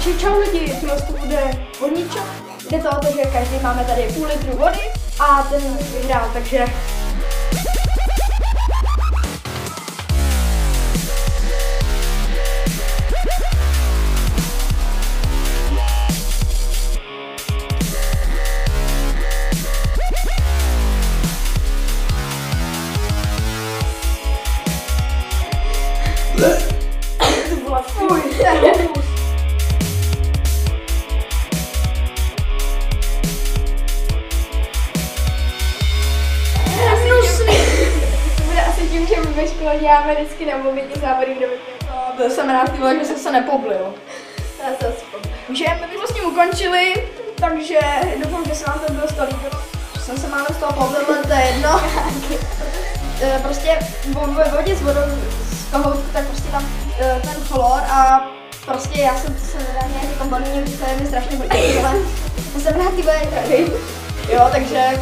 Takže čau lidi, tohle bude vodnička. Jde to o to, že každý máme tady půl litru vody a ten vyhrál, takže... To byla fuj, ve škole děláme vždycky na mobilní závody, kde byl jsem rád, že jsem se nepoblil. Takže my bychom s ním ukončili, takže doufám, že se vám to bylo líbilo. Jsem se málem z toho poblil, ale to je jedno. Prostě ve vodě s vodou z kohoutku, tak prostě tam ten chlor a prostě já jsem se nedá nějaký komponent, to je mi strašně hodně, ale já jsem rád ty tady. Jo, takže